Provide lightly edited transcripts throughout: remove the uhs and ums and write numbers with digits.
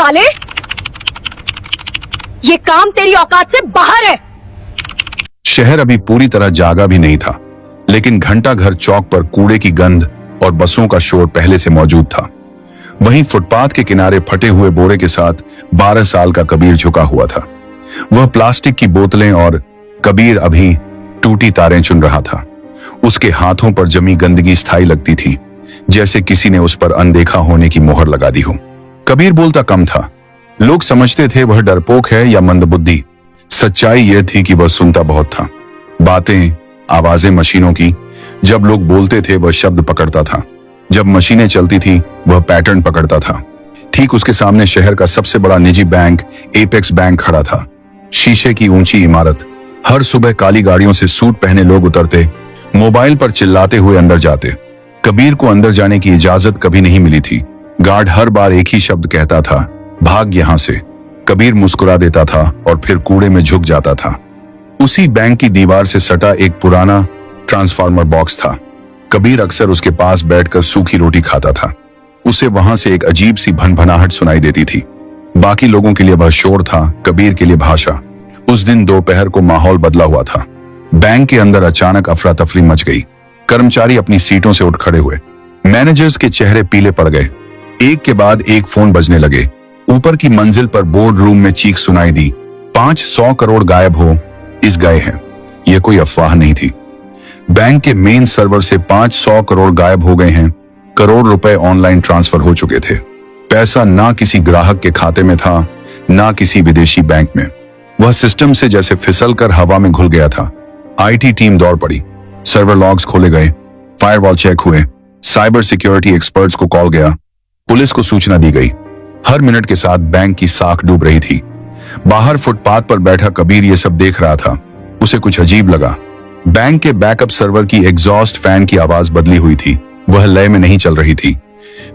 साले, ये काम तेरी औकात से बाहर है। शहर अभी पूरी तरह जागा भी नहीं था, लेकिन घंटा घर चौक पर कूड़े की गंध और बसों का शोर पहले से मौजूद था। वहीं फुटपाथ के किनारे फटे हुए बोरे के साथ 12 साल का कबीर झुका हुआ था। वह प्लास्टिक की बोतलें और कबीर अभी टूटी तारें चुन रहा था। उसके हाथों पर जमी गंदगी स्थायी लगती थी, जैसे किसी ने उस पर अनदेखा होने की मोहर लगा दी हो। कबीर बोलता कम था। लोग समझते थे वह डरपोक है या मंदबुद्धि। सच्चाई यह थी कि वह सुनता बहुत था। बातें, आवाजें मशीनों की। जब लोग बोलते थे वह शब्द पकड़ता था, जब मशीनें चलती थी वह पैटर्न पकड़ता था। ठीक उसके सामने शहर का सबसे बड़ा निजी बैंक एपेक्स बैंक खड़ा था। शीशे की ऊंची इमारत। हर सुबह काली गाड़ियों से सूट पहने लोग उतरते, मोबाइल पर चिल्लाते हुए अंदर जाते। कबीर को अंदर जाने की इजाजत कभी नहीं मिली थी। गार्ड हर बार एक ही शब्द कहता था, भाग यहां से। कबीर मुस्कुरा देता था और फिर कूड़े में झुक जाता था। उसी बैंक की दीवार से सटा एक पुराना ट्रांसफार्मर बॉक्स था। कबीर अक्सर उसके पास बैठकर सूखी रोटी खाता था। उसे वहां से एक अजीब सी भनभनाहट सुनाई देती थी। बाकी लोगों के लिए वह शोर था, कबीर के लिए भाषा। उस दिन दोपहर को माहौल बदला हुआ था। बैंक के अंदर अचानक अफरा तफरी मच गई। कर्मचारी अपनी सीटों से उठ खड़े हुए। मैनेजर्स के चेहरे पीले पड़ गए। एक के बाद एक फोन बजने लगे। ऊपर की मंजिल पर बोर्ड रूम में चीख सुनाई दी, 500 करोड़ गायब हो, इस गए हैं। यह कोई अफवाह नहीं थी। बैंक के मेन सर्वर से 500 करोड़ गायब हो गए हैं। करोड़ रुपए ऑनलाइन ट्रांसफर हो चुके थे। पैसा ना किसी ग्राहक के खाते में था, ना किसी विदेशी बैंक में। वह सिस्टम से जैसे फिसलकर हवा में घुल गया था। आईटी टीम दौड़ पड़ी। सर्वर लॉग्स खोले गए, फायरवॉल चेक हुए, साइबर सिक्योरिटी एक्सपर्ट्स को कॉल गया, पुलिस को सूचना दी गई। हर मिनट के साथ बैंक की साख डूब रही थी। बाहर फुटपाथ पर बैठा कबीर ये सब देख रहा था। उसे कुछ अजीब लगा। बैंक के बैकअप सर्वर की एग्जॉस्ट फैन की आवाज बदली हुई थी। वह लय में नहीं चल रही थी।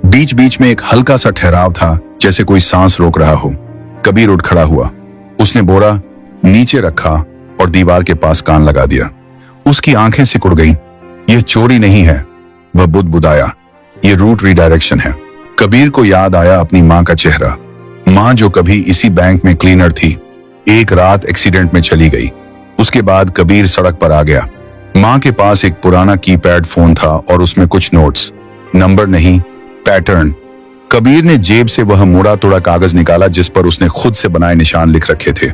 बीच बीच में एक हल्का सा ठहराव था, जैसे कोई सांस रोक रहा हो। कबीर उठ खड़ा हुआ। उसने बोरा नीचे रखा और दीवार के पास कान लगा दिया। उसकी आंखें सिकुड़ गईं। यह चोरी नहीं है, वह बुदबुदाया, यह रूट रीडायरेक्शन है। कबीर को याद आया अपनी मां का चेहरा। मां जो कभी इसी बैंक में क्लीनर थी, एक रात एक्सीडेंट में चली गई। उसके बाद कबीर सड़क पर आ गया। मां के पास एक पुराना कीपैड फोन था और उसमें कुछ नोट्स, नंबर नहीं, पैटर्न। कबीर ने जेब से वह मुड़ा तोड़ा कागज निकाला जिस पर उसने खुद से बनाए निशान लिख रखे थे।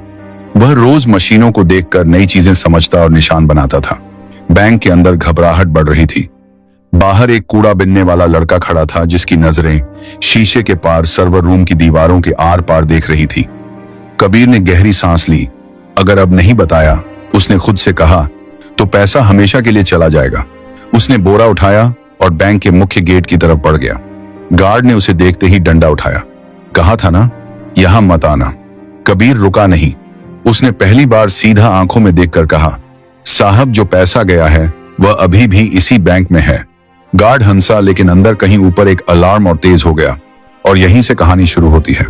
वह रोज मशीनों को देखकर नई चीजें समझता और निशान बनाता था। बैंक के अंदर घबराहट बढ़ रही थी। बाहर एक कूड़ा बिनने वाला लड़का खड़ा था, जिसकी नजरें शीशे के पार सर्वर रूम की दीवारों के आर पार देख रही थी। कबीर ने गहरी सांस ली। अगर अब नहीं बताया, उसने खुद से कहा, तो पैसा हमेशा के लिए चला जाएगा। उसने बोरा उठाया और बैंक के मुख्य गेट की तरफ बढ़ गया। गार्ड ने उसे देखते ही डंडा उठाया। कहा था ना, यहां मत आना। कबीर रुका नहीं। उसने पहली बार सीधा आंखों में देखकर कहा, साहब जो पैसा गया है वह अभी भी इसी बैंक में है। गार्ड हंसा, लेकिन अंदर कहीं ऊपर एक अलार्म और तेज हो गया। और यहीं से कहानी शुरू होती है।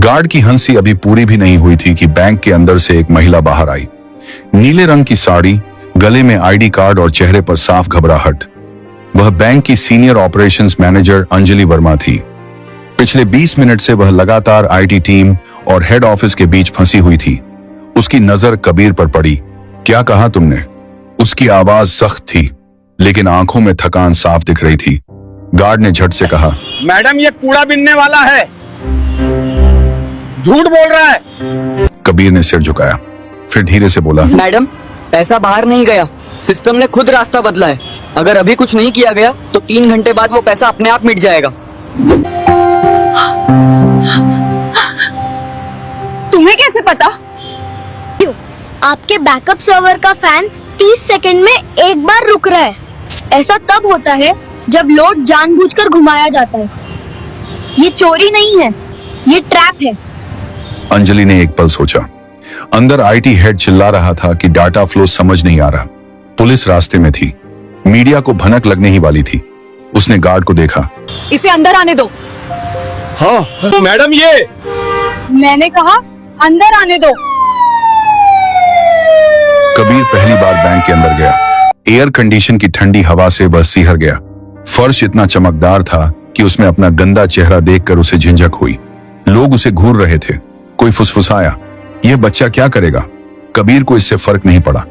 गार्ड की हंसी अभी पूरी भी नहीं हुई थी कि बैंक के अंदर से एक महिला बाहर आई। नीले रंग की साड़ी, गले में आईडी कार्ड और चेहरे पर साफ घबराहट। वह बैंक की senior operations manager Anjali Verma थी। पिछले 20 मिनट से वह लगातार आईटी टीम और हेड ऑफिस के बीच फंसी हुई थी। उसकी नजर कबीर पर पड़ी। क्या कहा तुमने? उसकी आवाज सख्त थी, लेकिन आंखों में थकान साफ दिख रही थी। गार्ड ने झट से कहा, मैडम ये कूड़ा बिनने वाला है, झूठ बोल रहा है। कबीर ने सिर झुकाया, फिर धीरे से बोला, मैडम पैसा बाहर नहीं गया, सिस्टम ने खुद रास्ता बदला है। अगर अभी कुछ नहीं किया गया तो 3 घंटे बाद वो पैसा अपने आप मिट जाएगा। तुम्हें कैसे पता? आपके बैकअप सर्वर का फैन 30 सेकंड में एक बार रुक रहा है। ऐसा तब होता है जब लोड जानबूझकर घुमाया जाता है। ये चोरी नहीं है, ये ट्रैप है। अंजलि ने एक पल सोचा। अंदर आईटी हेड चिल्ला रहा था कि डाटा फ्लो समझ नहीं आ रहा। पुलिस रास्ते में थी। मीडिया को भनक लगने ही वाली थी। उसने गार्ड को देखा। इसे अंदर आने दो। हाँ मैडम, ये मैंने कहा अंदर आने दो। कबीर पहली बार बैंक के अंदर गया। एयर कंडीशन की ठंडी हवा से वह सिहर गया। फर्श इतना चमकदार था कि उसमें अपना गंदा चेहरा देखकर उसे झिंझक हुई। लोग उसे घूर रहे थे। कोई फुसफुसाया, यह बच्चा क्या करेगा? कबीर को इससे फर्क नहीं पड़ा।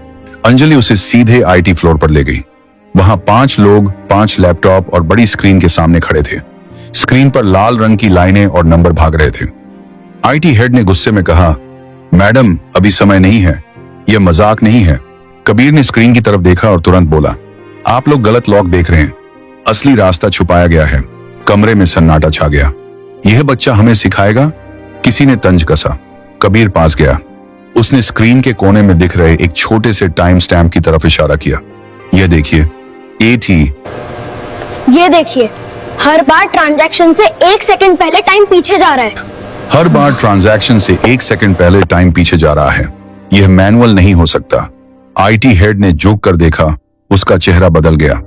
अंजलि उसे सीधे आईटी फ्लोर पर ले गई। वहां 5 लोग 5 लैपटॉप और बड़ी स्क्रीन के सामने खड़े थे। स्क्रीन पर लाल रंग की लाइनें और नंबर भाग रहे थे। आईटी हेड ने गुस्से में कहा, मैडम अभी समय नहीं है, यह मजाक नहीं है। कबीर ने स्क्रीन की तरफ देखा और तुरंत बोला, आप लोग गलत लॉक देख रहे हैं, असली रास्ता छुपाया गया है। कमरे में सन्नाटा छा गया। यह बच्चा हमें सिखाएगा? किसी ने तंज कसा। कबीर पास गया। उसने स्क्रीन के कोने में दिख रहे एक छोटे से टाइम स्टैम्प की तरफ इशारा किया। यह देखिए, ए थी। ये देखिए, हर बार ट्रांजैक्शन से 1 सेकंड पहले टाइम पीछे जा रहा है। हर बार ट्रांजैक्शन से 1 सेकंड पहले टाइम पीछे जा रहा है। यह मैनुअल नहीं हो सकता। आईटी हेड ने झुक कर देखा, उसका चेहरा बदल गया।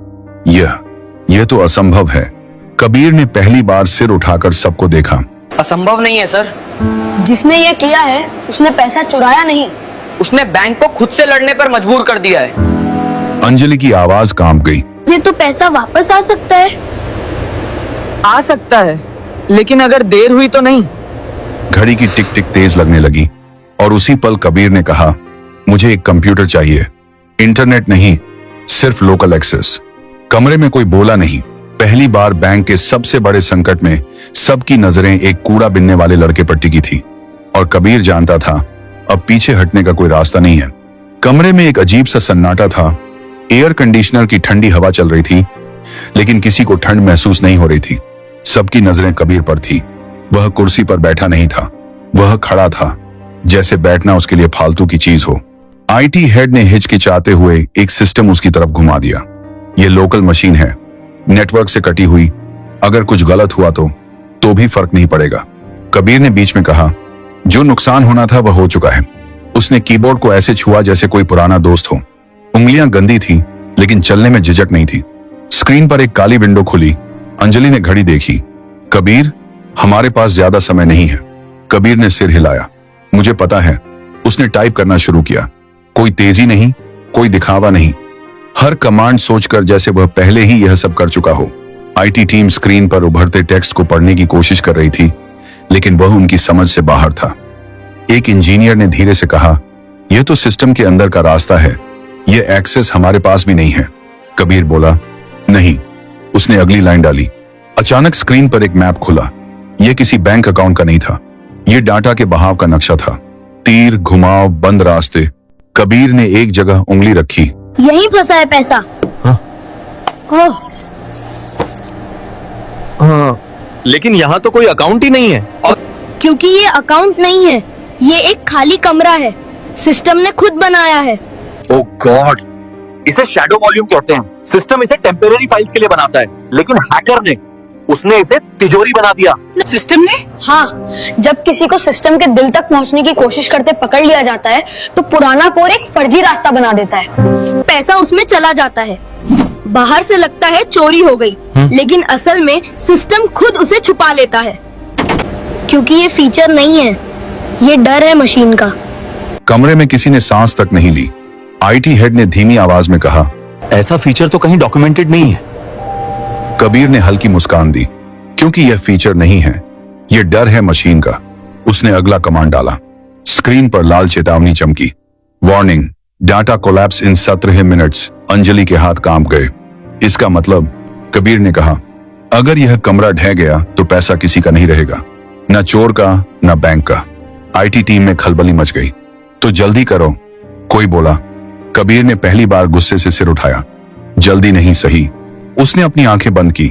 यह तो असंभव है। कबीर ने पहली बार सिर उठाकर सबको देखा। असंभव नहीं है सर। जिसने ये किया है उसने पैसा चुराया नहीं, उसने बैंक को खुद से लड़ने पर मजबूर कर दिया है। अंजलि की आवाज कांप गई। ये तो पैसा वापस आ सकता है। आ सकता है, लेकिन अगर देर हुई तो नहीं। घड़ी की टिक टिक तेज लगने लगी और उसी पल कबीर ने कहा, मुझे एक कंप्यूटर चाहिए, इंटरनेट नहीं, सिर्फ लोकल एक्सेस। कमरे में कोई बोला नहीं। पहली बार बैंक के सबसे बड़े संकट में सबकी नजरें एक कूड़ा बिनने वाले लड़के पर टिकी थी और कबीर जानता था अब पीछे हटने का कोई रास्ता नहीं है। कमरे में एक अजीब सा सन्नाटा था। एयर कंडीशनर की ठंडी हवा चल रही थी, लेकिन किसी को ठंड महसूस नहीं हो रही थी। सबकी नजरें कबीर पर थी। वह कुर्सी पर बैठा नहीं था, वह खड़ा था, जैसे बैठना उसके लिए फालतू की चीज हो। आईटी हेड ने हिचकिचाते हुए एक सिस्टम उसकी तरफ घुमा दिया। यह लोकल मशीन है, नेटवर्क से कटी हुई। अगर कुछ गलत हुआ तो भी फर्क नहीं पड़ेगा। कबीर ने बीच में कहा, जो नुकसान होना था वह हो चुका है। उसने कीबोर्ड को ऐसे छुआ जैसे कोई पुराना दोस्त हो। उंगलियां गंदी थी, लेकिन चलने में झिझक नहीं थी। स्क्रीन पर एक काली विंडो खुली। अंजलि ने घड़ी देखी। कबीर, हमारे पास ज्यादा समय नहीं है। कबीर ने सिर हिलाया। मुझे पता है। उसने टाइप करना शुरू किया। कोई तेजी नहीं, कोई दिखावा नहीं। हर कमांड सोचकर जैसे वह पहले ही यह सब कर चुका हो। आईटी टीम स्क्रीन पर उभरते टेक्स्ट को पढ़ने की कोशिश कर रही थी, लेकिन वह उनकी समझ से बाहर था। एक इंजीनियर ने धीरे से कहा, यह तो सिस्टम के अंदर का रास्ता है, यह एक्सेस हमारे पास भी नहीं है। कबीर बोला, नहीं। उसने अगली लाइन डाली। अचानक स्क्रीन पर एक मैप खुला। यह किसी बैंक अकाउंट का नहीं था, यह डाटा के बहाव का नक्शा था। तीर, घुमाव, बंद रास्ते। कबीर ने एक जगह उंगली रखी। यहीं फंसा है पैसा। ओह, लेकिन यहाँ तो कोई अकाउंट ही नहीं है। और क्योंकि ये अकाउंट नहीं है, ये एक खाली कमरा है। सिस्टम ने खुद बनाया है। ओह गॉड, इसे शैडो वॉल्यूम कहते हैं। सिस्टम इसे टेम्परेरी फाइल्स के लिए बनाता है, लेकिन हैकर उसने इसे तिजोरी बना दिया। सिस्टम ने? हाँ, जब किसी को सिस्टम के दिल तक पहुंचने की कोशिश करते पकड़ लिया जाता है, तो पुराना कोर एक फर्जी रास्ता बना देता है। पैसा उसमें चला जाता है। बाहर से लगता है चोरी हो गई, लेकिन असल में सिस्टम खुद उसे छुपा लेता है। क्योंकि ये फीचर नहीं है, ये डर है मशीन का। कमरे में किसी ने सांस तक नहीं ली। आईटी हेड ने धीमी आवाज में कहा, ऐसा फीचर तो कहीं डॉक्यूमेंटेड नहीं है। कबीर ने हल्की मुस्कान दी। क्योंकि यह फीचर नहीं है, यह डर है मशीन का। उसने अगला कमांड डाला। स्क्रीन पर लाल चेतावनी चमकी। वार्निंग, डाटा कोलैप्स इन 17 मिनट्स। अंजलि के हाथ कांप गए। इसका मतलब, कबीर ने कहा, अगर यह कमरा ढह गया तो पैसा किसी का नहीं रहेगा, न चोर का न बैंक का। आईटी टीम में खलबली मच गई। तो जल्दी करो, कोई बोला। कबीर ने पहली बार गुस्से से सिर उठाया। जल्दी नहीं सही। उसने अपनी आंखें बंद की।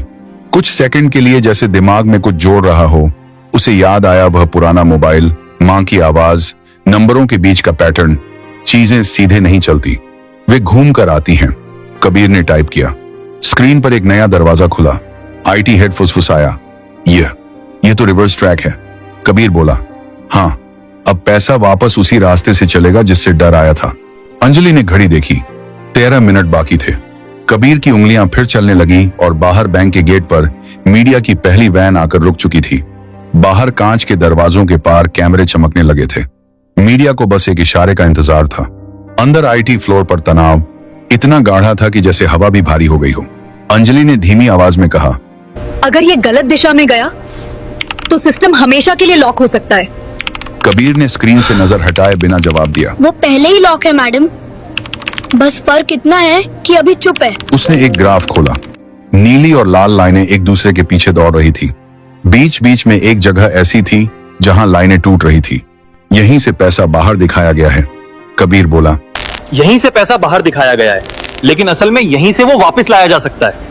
कुछ सेकंड के लिए जैसे दिमाग में कुछ जोड़ रहा हो। उसे याद आया वह पुराना मोबाइल, मां की आवाज, नंबरों के बीच का पैटर्न। चीजें सीधे नहीं चलती, वे घूम कर आती हैं। कबीर ने टाइप किया। स्क्रीन पर एक नया दरवाजा खुला। आईटी हेड फुसफुसाया, यह तो रिवर्स ट्रैक है। कबीर बोला, हाँ, अब पैसा वापस उसी रास्ते से चलेगा जिससे डर आया था। अंजलि ने घड़ी देखी। 13 मिनट बाकी थे। कबीर की उंगलियां फिर चलने लगी और बाहर बैंक के गेट पर मीडिया की पहली वैन आकर रुक चुकी थी। बाहर कांच के दरवाजों के पार कैमरे चमकने लगे थे। मीडिया को बस एक इशारे का इंतजार था। अंदर आईटी फ्लोर पर तनाव इतना गाढ़ा था कि जैसे हवा भी भारी हो गई हो। अंजलि ने धीमी आवाज में कहा, अगर ये गलत दिशा में गया तो सिस्टम हमेशा के लिए लॉक हो सकता है। कबीर ने स्क्रीन से नजर हटाए बिना जवाब दिया। वो पहले ही लॉक है मैडम, बस फर्क इतना है कि अभी चुप है। उसने एक ग्राफ खोला। नीली और लाल लाइनें एक दूसरे के पीछे दौड़ रही थी। बीच बीच में एक जगह ऐसी थी जहां लाइनें टूट रही थी। यहीं से पैसा बाहर दिखाया गया है। कबीर बोला, यहीं से पैसा बाहर दिखाया गया है, लेकिन असल में यहीं से वो वापस लाया जा सकता है।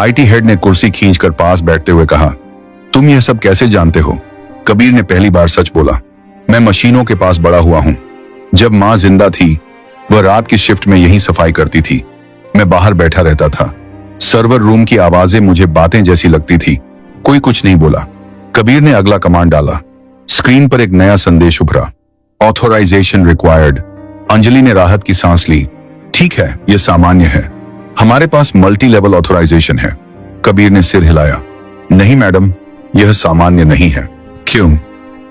आईटी हेड ने कुर्सी खींचकर पास बैठते हुए कहा, तुम यह सब कैसे जानते हो? कबीर ने पहली बार सच बोला, मैं मशीनों के पास बड़ा हुआ हूं। जब माँ जिंदा थी, वह रात की शिफ्ट में यही सफाई करती थी। मैं बाहर बैठा रहता था। सर्वर रूम की आवाजें मुझे बातें जैसी लगती थी। कोई कुछ नहीं बोला। कबीर ने अगला कमांड डाला। स्क्रीन पर एक नया संदेश उभरा, ऑथोराइजेशन रिक्वायर्ड। अंजलि ने राहत की सांस ली। ठीक है, यह सामान्य है। हमारे पास मल्टी लेवल ऑथोराइजेशन है। कबीर ने सिर हिलाया। नहीं मैडम, यह सामान्य नहीं है। क्यों?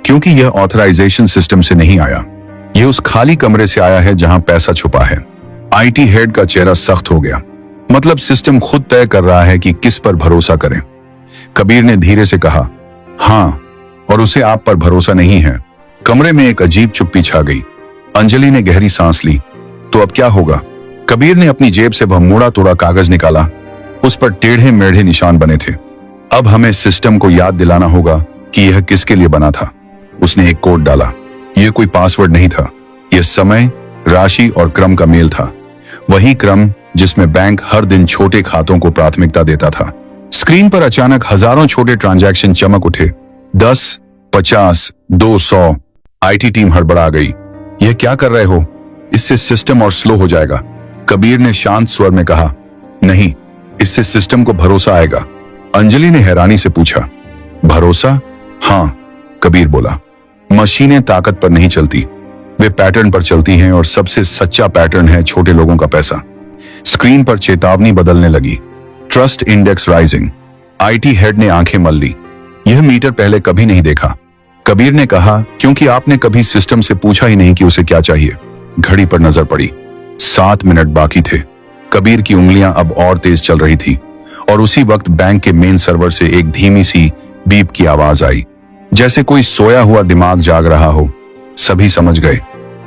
क्योंकि यह ऑथराइजेशन सिस्टम से नहीं आया। यह उस खाली कमरे से आया है जहां पैसा छुपा है। आईटी हेड का चेहरा सख्त हो गया। मतलब सिस्टम खुद तय कर रहा है कि किस पर भरोसा करें। कबीर ने धीरे से कहा, हाँ, और उसे आप पर भरोसा नहीं है। कमरे में एक अजीब चुप्पी छा गई। अंजलि ने गहरी सांस ली। तो अब क्या होगा? कबीर ने अपनी जेब से वह मुड़ा तोड़ा कागज निकाला। उस पर टेढ़े मेढ़े निशान बने थे। अब हमें सिस्टम को याद दिलाना होगा कि यह किसके लिए बना था। उसने एक कोड डाला। यह कोई पासवर्ड नहीं था। यह समय, राशि और क्रम का मेल था। वही क्रम जिसमें बैंक हर दिन छोटे खातों को प्राथमिकता देता था। स्क्रीन पर अचानक हजारों छोटे ट्रांजैक्शन चमक उठे। 10, 50, 200। आईटी टीम हड़बड़ा गई। यह क्या कर रहे हो? इससे सिस्टम और स्लो हो जाएगा। कबीर ने शांत स्वर में कहा, नहीं, इससे सिस्टम को भरोसा आएगा। अंजलि ने हैरानी से पूछा, भरोसा? हाँ, कबीर बोला। मशीनें ताकत पर नहीं चलती, वे पैटर्न पर चलती हैं, और सबसे सच्चा पैटर्न है छोटे लोगों का पैसा। स्क्रीन पर चेतावनी बदलने लगी। Trust index rising. IT head ने आंखें मल ली। यह मीटर पहले कभी नहीं देखा। कबीर ने कहा, क्योंकि आपने कभी सिस्टम से पूछा ही नहीं कि उसे क्या चाहिए। घड़ी पर नजर पड़ी। 7 मिनट बाकी थे। कबीर की उंगलियां अब और तेज चल रही थी, और उसी वक्त बैंक के मेन सर्वर से एक धीमी सी बीप की आवाज आई, जैसे कोई सोया हुआ दिमाग जाग रहा हो। सभी समझ गए,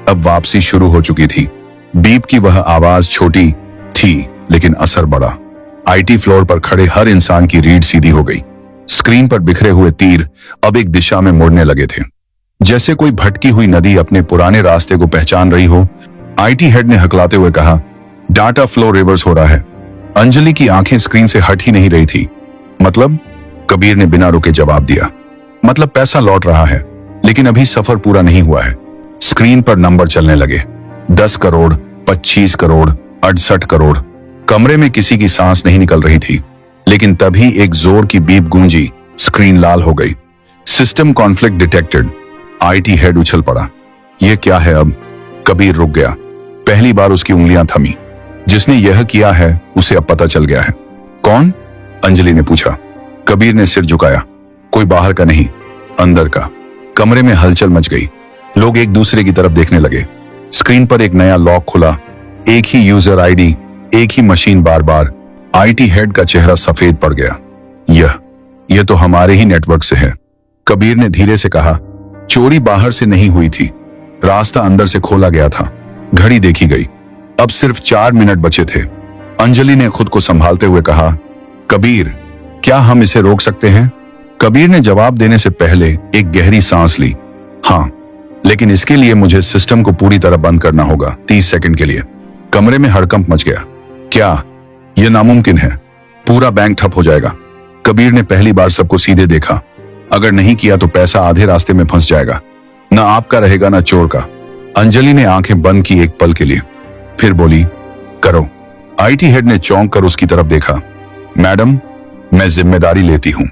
अब वापसी शुरू हो चुकी थी। बीप की वह आवाज छोटी थी, लेकिन असर बड़ा। आईटी फ्लोर पर खड़े हर इंसान की रीढ़ सीधी हो गई। स्क्रीन पर बिखरे हुए तीर अब एक दिशा में मुड़ने लगे थे, जैसे कोई भटकी हुई नदी अपने पुराने रास्ते को पहचान रही हो। आईटी हेड ने हकलाते हुए कहा, डाटा फ्लो रिवर्स हो रहा है। अंजलि की आंखें स्क्रीन से हट ही नहीं रही थी। मतलब? कबीर ने बिना रुके जवाब दिया, मतलब पैसा लौट रहा है, लेकिन अभी सफर पूरा नहीं हुआ है। स्क्रीन पर नंबर चलने लगे। 10 करोड़, 25 करोड़, 68 करोड़। कमरे में किसी की सांस नहीं निकल रही थी, लेकिन तभी एक जोर की बीप गूंजी। स्क्रीन लाल हो गई। System conflict detected. IT head उछल पड़ा। यह क्या है अब? कबीर रुक गया। पहली बार उसकी उंगलियां थमी। जिसने यह किया है उसे अब पता चल गया है। कौन? अंजलि ने पूछा। कबीर ने सिर झुकाया। कोई बाहर का नहीं, अंदर का। कमरे में हलचल मच गई। लोग एक दूसरे की तरफ देखने लगे। स्क्रीन पर एक नया लॉक खुला। एक ही यूजर आईडी, एक ही मशीन बार बार। आईटी हेड का चेहरा सफेद पड़ गया। यह तो हमारे ही नेटवर्क से है। कबीर ने धीरे से कहा, चोरी बाहर से नहीं हुई थी, रास्ता अंदर से खोला गया था। घड़ी देखी गई। अब सिर्फ 4 मिनट बचे थे। अंजलि ने खुद को संभालते हुए कहा, कबीर, क्या हम इसे रोक सकते हैं? कबीर ने जवाब देने से पहले एक गहरी सांस ली। हाँ, लेकिन इसके लिए मुझे सिस्टम को पूरी तरह बंद करना होगा, 30 सेकंड के लिए। कमरे में हड़कंप मच गया। क्या यह नामुमकिन है? पूरा बैंक ठप हो जाएगा। कबीर ने पहली बार सबको सीधे देखा। अगर नहीं किया तो पैसा आधे रास्ते में फंस जाएगा। ना आपका रहेगा ना चोर का। अंजलि ने आंखें बंद की एक पल के लिए, फिर बोली, करो। आईटी हेड ने चौंक कर उसकी तरफ देखा। मैडम, मैं जिम्मेदारी लेती हूं।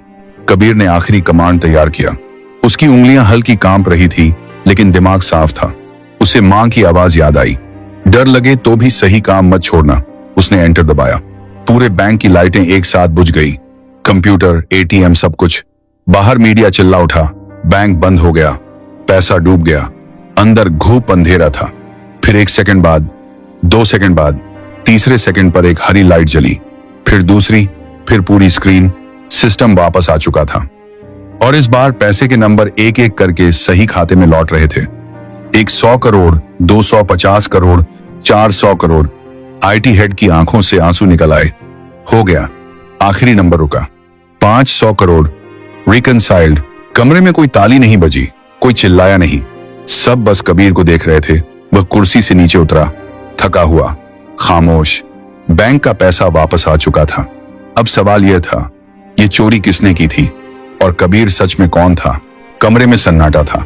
कबीर ने आखिरी कमांड तैयार किया। उसकी उंगलियां हल्की कांप रही थी, लेकिन दिमाग साफ था। उसे मां की आवाज याद आई, डर लगे तो भी सही काम मत छोड़ना। उसने एंटर दबाया। पूरे बैंक की लाइटें एक साथ बुझ गई। कंप्यूटर, एटीएम, सब कुछ। बाहर मीडिया चिल्ला उठा। बैंक बंद हो गया, पैसा डूब गया। अंदर घूप अंधेरा था। फिर 1 सेकंड बाद, 2 सेकंड बाद, तीसरे सेकंड पर एक हरी लाइट जली, फिर दूसरी, फिर पूरी स्क्रीन। सिस्टम वापस आ चुका था। और इस बार पैसे के नंबर एक एक करके सही खाते में लौट रहे थे। एक 100 करोड़, 250 करोड़, 400 करोड़। आईटी हेड की आंखों से आंसू निकल आए। हो गया, आखिरी नंबर रुका। 500 करोड़। रिकनसाइल्ड। कमरे में कोई ताली नहीं बजी, कोई चिल्लाया नहीं। सब बस कबीर को देख रहे थे। वह कुर्सी से नीचे उतरा, थका हुआ, खामोश। बैंक का पैसा वापस आ चुका था। अब सवाल यह था, ये चोरी किसने की थी और कबीर सच में कौन था? कमरे में सन्नाटा था,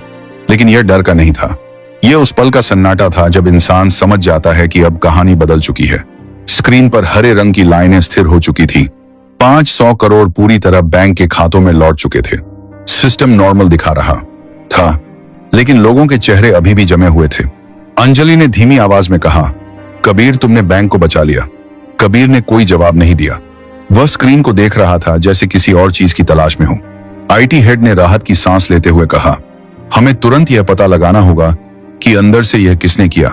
लेकिन यह डर का नहीं था। यह उस पल का सन्नाटा था जब इंसान समझ जाता है कि अब कहानी बदल चुकी है। स्क्रीन पर हरे रंग की लाइनें स्थिर हो चुकी थी। 500 करोड़ पूरी तरह बैंक के खातों में लौट चुके थे। सिस्टम नॉर्मल दिखा रहा था, लेकिन लोगों के चेहरे अभी भी जमे हुए थे। अंजलि ने धीमी आवाज में कहा, कबीर, तुमने बैंक को बचा लिया। कबीर ने कोई जवाब नहीं दिया। वह स्क्रीन को देख रहा था जैसे किसी और चीज की तलाश में हो। आईटी हेड ने राहत की सांस लेते हुए कहा, हमें तुरंत यह पता लगाना होगा कि अंदर से यह किसने किया।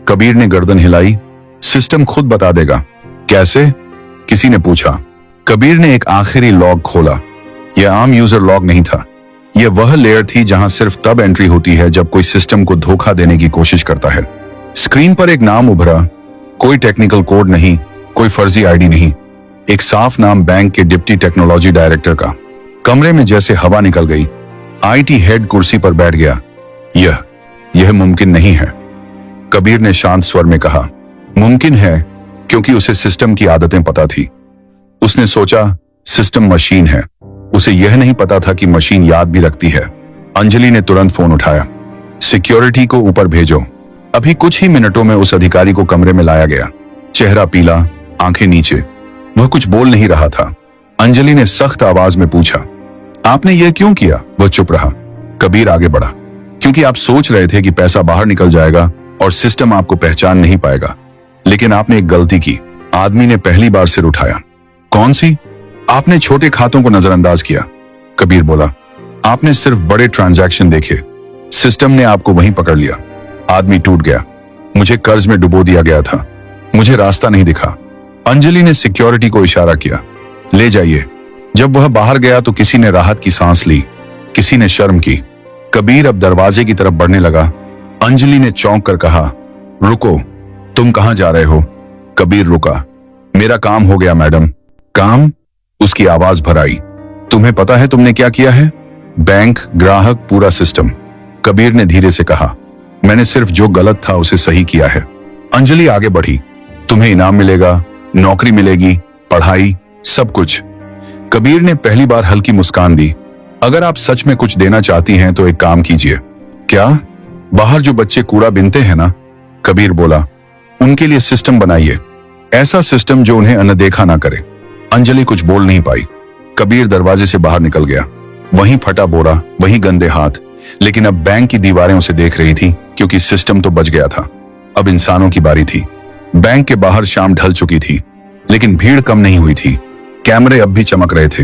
कबीर ने गर्दन हिलाई। सिस्टम खुद बता देगा। कैसे? किसी ने पूछा। कबीर ने एक आखिरी लॉग खोला। यह आम यूजर लॉग नहीं था। यह वह लेयर थी जहां सिर्फ तब एंट्री होती है जब कोई सिस्टम को धोखा देने की कोशिश करता है। स्क्रीन पर एक नाम उभरा। कोई टेक्निकल कोड नहीं, कोई फर्जी आईडी नहीं, एक साफ नाम बैंक के डिप्टी टेक्नोलॉजी डायरेक्टर का। कमरे में जैसे हवा निकल गई। आईटी हेड कुर्सी पर बैठ गया। यह मुमकिन नहीं है, कबीर ने शांत स्वर में कहा। मुमकिन है क्योंकि उसे सिस्टम की आदतें पता थी। उसने सोचा, सिस्टम मशीन है। उसे यह नहीं पता था कि मशीन याद भी रखती है। अंजलि ने तुरंत फोन उठाया। सिक्योरिटी को ऊपर भेजो। अभी कुछ ही मिनटों में उस अधिकारी को कमरे में लाया गया। चेहरा पीला, आंखें नीचे। वह कुछ बोल नहीं रहा था। अंजलि ने सख्त आवाज में पूछा, आपने यह क्यों किया? वह चुप रहा। कबीर आगे बढ़ा, क्योंकि आप सोच रहे थे कि पैसा बाहर निकल जाएगा और सिस्टम आपको पहचान नहीं पाएगा। लेकिन आपने एक गलती की। आदमी ने पहली बार सिर उठाया। कौन सी? आपने छोटे खातों को नजरअंदाज किया। कबीर बोला, आपने सिर्फ बड़े ट्रांजैक्शन देखे। सिस्टम ने आपको वहीं पकड़ लिया। आदमी टूट गया। मुझे कर्ज में डुबो दिया गया था। मुझे रास्ता नहीं दिखा। अंजलि ने सिक्योरिटी को इशारा किया, ले जाइए। जब वह बाहर गया तो किसी ने राहत की सांस ली, किसी ने शर्म की। कबीर अब दरवाजे की तरफ बढ़ने लगा। अंजलि ने चौंक कर कहा, रुको, तुम कहां जा रहे हो? कबीर रुका। मेरा काम हो गया मैडम। काम? उसकी आवाज भर आई। तुम्हें पता है तुमने क्या किया है? बैंक, ग्राहक, पूरा सिस्टम। कबीर ने धीरे से कहा, मैंने सिर्फ जो गलत था उसे सही किया है। अंजलि आगे बढ़ी। तुम्हें इनाम मिलेगा, नौकरी मिलेगी, पढ़ाई, सब कुछ। कबीर ने पहली बार हल्की मुस्कान दी। अगर आप सच में कुछ देना चाहती हैं तो एक काम कीजिए। क्या? बाहर जो बच्चे कूड़ा बीनते हैं ना, कबीर बोला, उनके लिए सिस्टम बनाइए। ऐसा सिस्टम जो उन्हें अनदेखा ना करे। अंजलि कुछ बोल नहीं पाई। कबीर दरवाजे से बाहर निकल गया। वहीं फटा बोरा, वहीं गंदे हाथ। लेकिन अब बैंक की दीवारें उसे देख रही थी, क्योंकि सिस्टम तो बच गया था। अब इंसानों की बारी थी। बैंक के बाहर शाम ढल चुकी थी, लेकिन भीड़ कम नहीं हुई थी। कैमरे अब भी चमक रहे थे।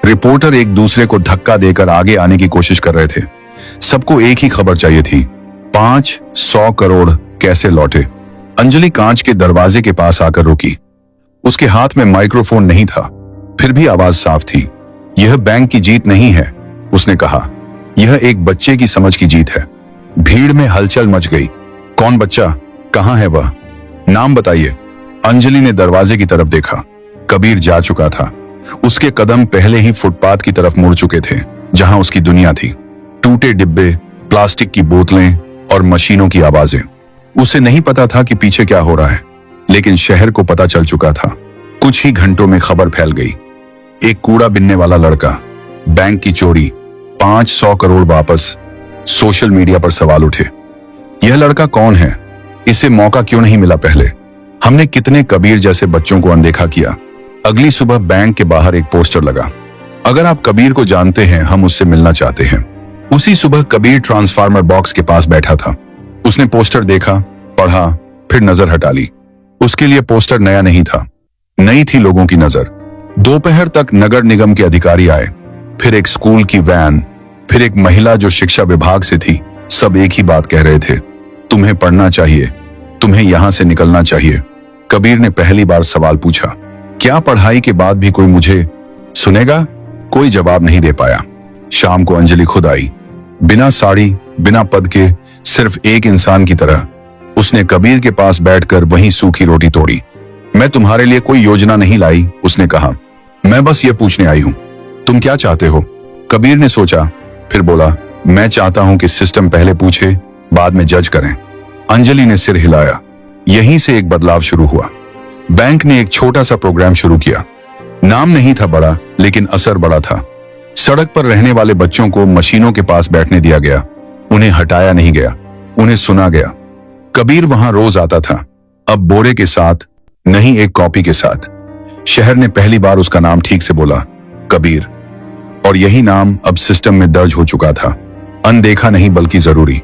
रिपोर्टर एक दूसरे को धक्का देकर आगे आने की कोशिश कर रहे थे। सबको एक ही खबर चाहिए थी, 500 करोड़ कैसे लौटे। अंजलि कांच के दरवाजे के पास आकर रुकी। उसके हाथ में माइक्रोफोन नहीं था, फिर भी आवाज साफ थी। यह बैंक की जीत नहीं है, उसने कहा, यह एक बच्चे की समझ की जीत है। भीड़ में हलचल मच गई। कौन बच्चा? कहां है वह? नाम बताइए। अंजलि ने दरवाजे की तरफ देखा। कबीर जा चुका था। उसके कदम पहले ही फुटपाथ की तरफ मुड़ चुके थे, जहां उसकी दुनिया थी। टूटे डिब्बे, प्लास्टिक की बोतलें और मशीनों की आवाजें। उसे नहीं पता था कि पीछे क्या हो रहा है, लेकिन शहर को पता चल चुका था। कुछ ही घंटों में खबर फैल गई। एक कूड़ा बिनने वाला लड़का, बैंक की चोरी, 500 करोड़ वापस। सोशल मीडिया पर सवाल उठे, यह लड़का कौन है? इसे मौका क्यों नहीं मिला पहले? हमने कितने कबीर जैसे बच्चों को अनदेखा किया। अगली सुबह बैंक के बाहर एक पोस्टर लगा, अगर आप कबीर को जानते हैं, हम उससे मिलना चाहते हैं। उसी सुबह कबीर ट्रांसफार्मर बॉक्स के पास बैठा था। उसने पोस्टर देखा, पढ़ा, फिर नजर हटा ली। उसके लिए पोस्टर नया नहीं था, नई थी लोगों की नजर। दोपहर तक नगर निगम के अधिकारी आए, फिर एक स्कूल की वैन, फिर एक महिला जो शिक्षा विभाग से थी। सब एक ही बात कह रहे थे, तुम्हें पढ़ना चाहिए, तुम्हें यहां से निकलना चाहिए। कबीर ने पहली बार सवाल पूछा, क्या पढ़ाई के बाद भी कोई मुझे सुनेगा? कोई जवाब नहीं दे पाया। शाम को अंजलि खुद आई, बिना साड़ी, बिना पद के, सिर्फ एक इंसान की तरह। उसने कबीर के पास बैठकर वहीं सूखी रोटी तोड़ी। मैं तुम्हारे लिए कोई योजना नहीं लाई, उसने कहा। मैं बस ये पूछने आई हूं, तुम क्या चाहते हो? कबीर ने सोचा, फिर बोला, मैं चाहता हूं कि सिस्टम पहले पूछे, बाद में जज करें। अंजलि ने सिर हिलाया। यहीं से एक बदलाव शुरू हुआ। बैंक ने एक छोटा सा प्रोग्राम शुरू किया। नाम नहीं था बड़ा, लेकिन असर बड़ा था। सड़क पर रहने वाले बच्चों को मशीनों के पास बैठने दिया गया। उन्हें हटाया नहीं गया, उन्हें सुना गया। कबीर वहां रोज आता था, अब बोरे के साथ, नहीं एक कॉपी के साथ। शहर ने पहली बार उसका नाम ठीक से बोला, कबीर। और यही नाम अब सिस्टम में दर्ज हो चुका था, अनदेखा नहीं बल्कि जरूरी।